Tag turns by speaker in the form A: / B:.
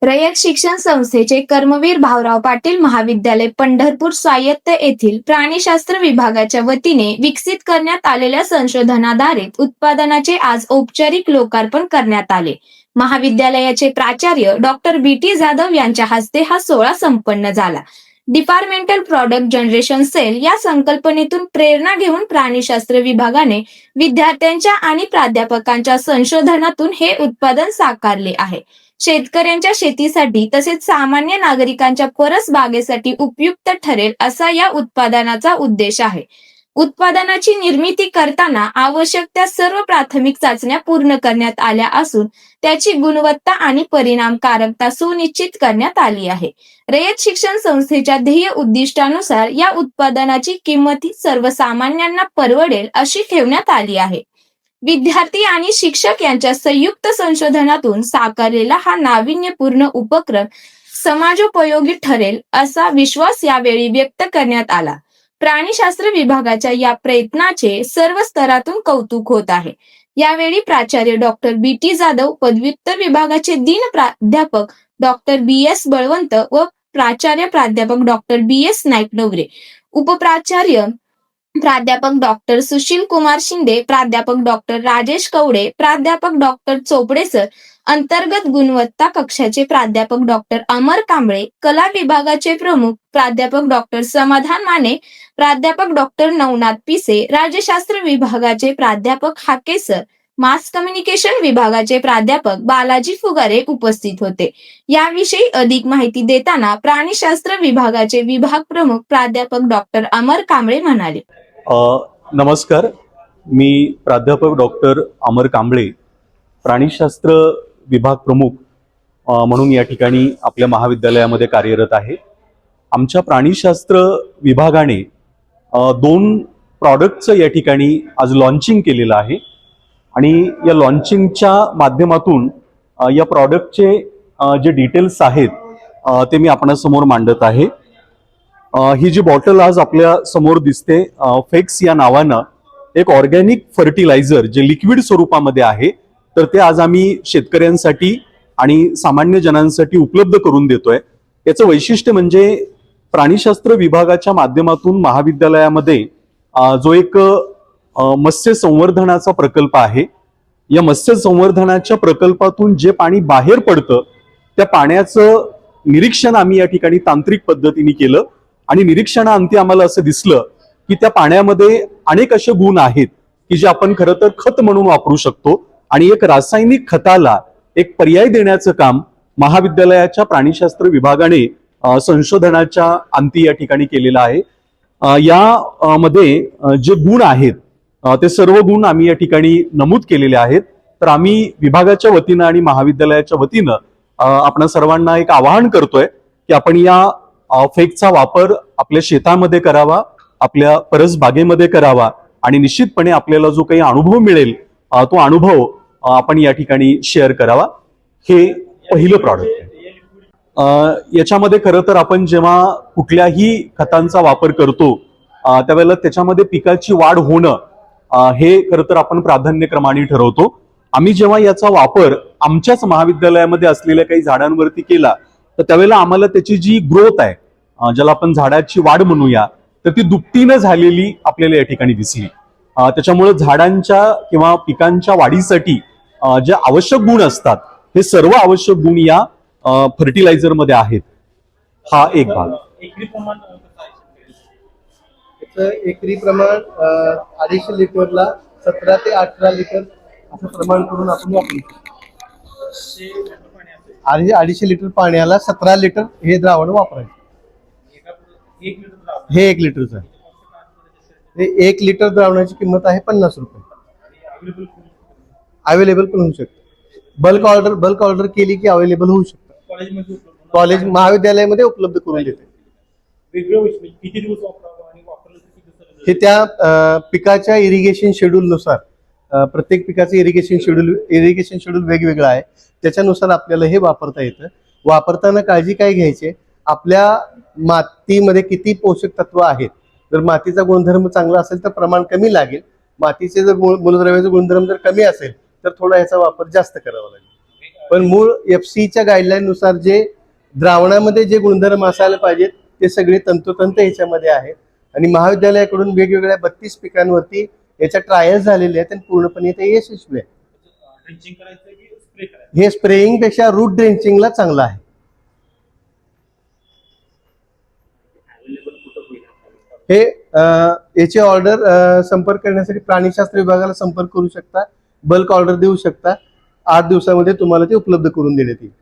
A: रयत शिक्षण संस्थेचे कर्मवीर भाऊराव पाटील महाविद्यालय पंढरपूर स्वायत्त येथील प्राणीशास्त्र विभागाच्या वतीने विकसित करण्यात आलेल्या संशोधनाधारित उत्पादनाचे आज औपचारिक लोकार्पण करण्यात आले। महाविद्यालयाचे प्राचार्य डॉक्टर बी.टी. जाधव यांच्या हस्ते हा सोहळा संपन्न झाला। डिपार्टमेंटल प्रॉडक्ट जनरेशन सेल या संकल्पनेतून प्रेरणा घेऊन प्राणीशास्त्र विभागाने विद्यार्थ्यांच्या आणि प्राध्यापकांच्या संशोधनातून हे उत्पादन साकारले आहे। शेतकऱ्यांच्या शेतीसाठी तसेच सामान्य नागरिकांच्या परसबागेसाठी उपयुक्त ठरेल असा या उत्पादनाचा उद्देश आहे। उत्पादनाची निर्मिती करताना आवश्यक त्या सर्व प्राथमिक चाचण्या पूर्ण करण्यात आल्या असून त्याची गुणवत्ता आणि परिणामकारकता सुनिश्चित करण्यात आली आहे। रयत शिक्षण संस्थेच्या ध्येय उद्दिष्टानुसार या उत्पादनाची किंमत सर्वसामान्यांना परवडेल अशी ठेवण्यात आली आहे। विद्यार्थी आणि शिक्षक यांच्या संयुक्त संशोधनातून साकारलेला हा नाविन्यपूर्ण उपक्रम समाजोपयोगी ठरेल असा विश्वास यावेळी व्यक्त करण्यात आला। प्राणीशास्त्र विभागाच्या या प्रयत्नाचे सर्व स्तरातून कौतुक होत आहे। यावेळी प्राचार्य डॉक्टर बी.टी. जाधव, पदव्युत्तर विभागाचे डीन प्राध्यापक डॉक्टर बी.एस. बळवंत व प्राचार्य प्राध्यापक डॉक्टर बी.एस. नाईक-नवरे, उपप्राचार्य प्राध्यापक डॉक्टर सुशील कुमार शिंदे, प्राध्यापक डॉक्टर राजेश कवडे, प्राध्यापक डॉक्टर चोपडे सर, अंतर्गत गुणवत्ता कक्षाचे प्राध्यापक डॉक्टर अमर कांबळे, कला विभागाचे प्रमुख प्राध्यापक डॉक्टर समाधान माने, प्राध्यापक डॉक्टर नवनाथ पिसे, राज्यशास्त्र विभागाचे प्राध्यापक हाके सर, मास कम्युनिकेशन विभागाचे प्राध्यापक बालाजी फुगारे उपस्थित होते। याविषयी अधिक माहिती देताना प्राणीशास्त्र विभागाचे विभाग प्रमुख प्राध्यापक डॉक्टर अमर कांबळे म्हणाले।
B: नमस्कार, मी प्राध्यापक डॉक्टर अमर कांबळे, प्राणीशास्त्र विभाग प्रमुख म्हणून या ठिकाणी आपल्या महाविद्यालयामध्ये कार्यरत आहे। आमच्या प्राणीशास्त्र विभागाने 2 प्रॉडक्टचं या ठिकाणी आज लॉन्चिंग केलेलं आहे आणि या लॉन्चिंगच्या माध्यमातून या प्रॉडक्टचे जे डिटेल्स आहेत ते मी आपणासमोर मांडत आहे। ही जी बॉटल आज आपल्या समोर दिसते, फेक्स या नावानं एक ऑर्गॅनिक फर्टिलायझर जे लिक्विड स्वरूपामध्ये आहे, तर ते आज आम्ही शेतकऱ्यांसाठी आणि सामान्य जनांसाठी उपलब्ध करून देतोय। याचं वैशिष्ट्य म्हणजे प्राणीशास्त्र विभागाच्या माध्यमातून महाविद्यालयामध्ये जो एक मत्स्य संवर्धनाचा प्रकल्प आहे, या मत्स्य संवर्धनाच्या प्रकल्पातून जे पाणी बाहेर पडतं त्या पाण्याचं निरीक्षण आम्ही या ठिकाणी तांत्रिक पद्धतीने केलं आणि निरीक्षणाअंती आम्हाला असं दिसलं की त्या पाण्यामध्ये अनेक असे गुण आहेत की जे आपण खरं तर खत म्हणून वापरू शकतो आणि एक रासायनिक खताला एक पर्याय देण्याचं काम महाविद्यालयाच्या प्राणीशास्त्र विभागाने संशोधनाच्या अंती या ठिकाणी केलेलं आहे। या मध्ये जे गुण आहेत ते सर्व गुण आम्ही या ठिकाणी नमूद केलेले आहेत। तर आम्ही विभागाच्या वतीनं आणि महाविद्यालयाच्या वतीनं आपण सर्वांना एक आवाहन करतोय की आपण या फेकचा वापर आपल्या शेतामध्ये करावा, आपल्या परसबागेमध्ये करावा आणि निश्चितपणे आपल्याला जो काही अनुभव मिळेल तो अनुभव आपण या ठिकाणी शेअर करावा। हे पहिलं प्रॉडक्ट आहे। याच्यामध्ये खरं तर आपण जेव्हा कुठल्याही खतांचा वापर करतो त्यावेळेला त्याच्यामध्ये पिकाची वाढ होणं हे खरं तर आपण प्राधान्यक्रमाने ठरवतो। आम्ही जेव्हा याचा वापर आमच्याच महाविद्यालयामध्ये असलेल्या काही झाडांवरती केला तर त्यावेळेला आम्हाला त्याची जी ग्रोथ आहे, ज्याला आपण झाडाची वाढ म्हणूया, तर ती दुपटीनं झालेली आपल्याला या ठिकाणी दिसली। त्याच्यामुळे झाडांच्या किंवा पिकांच्या वाढीसाठी जे आवश्यक गुण असतात हे सर्व आवश्यक गुण या फर्टिलायझर मध्ये आहेत। हा एक भाग।
C: एकरी प्रमाण 250 लिटरला 17 ते 18 लिटर असं प्रमाण करून आपण वापरू। 250 लिटर पाण्याला 17 लिटर हे द्रावण वापरायचं। हे 1 लिटरचं आहे। हे 1 लिटर द्रावणाची किंमत आहे 50 रुपये। अवेलेबल पण होऊ शकते। बल्क ऑर्डर केली की अवेलेबल होऊ शकतं। कॉलेज महाविद्यालयामध्ये उपलब्ध करून देते। हे त्या पिकाच्या इरिगेशन शेड्यूल नुसार प्रत्येक पिकाचं इरिगेशन शेड्यूल वेगवेगळं आहे, त्याच्यानुसार आपल्याला हे वापरता येतं। वापरताना काळजी काय घ्यायची, आपल्या मातीमध्ये किती पोषक तत्व आहेत। जर मातीचा गुणधर्म चांगला असेल तर प्रमाण कमी लागेल, मातीचे जर मूलद्रव्याचे गुणधर्म जर कमी असेल तर थोडा याचा वापर जास्त करावा लागेल। पण मूळ FC च्या गाईडलाईन नुसार जे द्रावणामध्ये जे गुणधर्म असायला पाहिजेत ते सगळे तंतोतंत ह्याच्यामध्ये आहेत. आणि महाविद्यालयाकडून वेगवेगळ्या 32 पिकांवरती याच्या ट्रायल्स झालेले आहेत आणि पूर्णपणे ते यशस्वी आहे.
D: ड्रिंचिंग करायचं की स्प्रे करायचं?
C: हे स्प्रेइंग पेक्षा रूट ड्रेंचिंगला चांगलं आहे.
D: अवेलेबल कुठं होईल?
C: हे याची ऑर्डर संपर्क करण्यासाठी प्राणीशास्त्र विभागाला संपर्क करू शकता, बल्क ऑर्डर देऊ शकता. 8 दिवसामध्ये तुम्हाला ते उपलब्ध करून देण्यात येईल.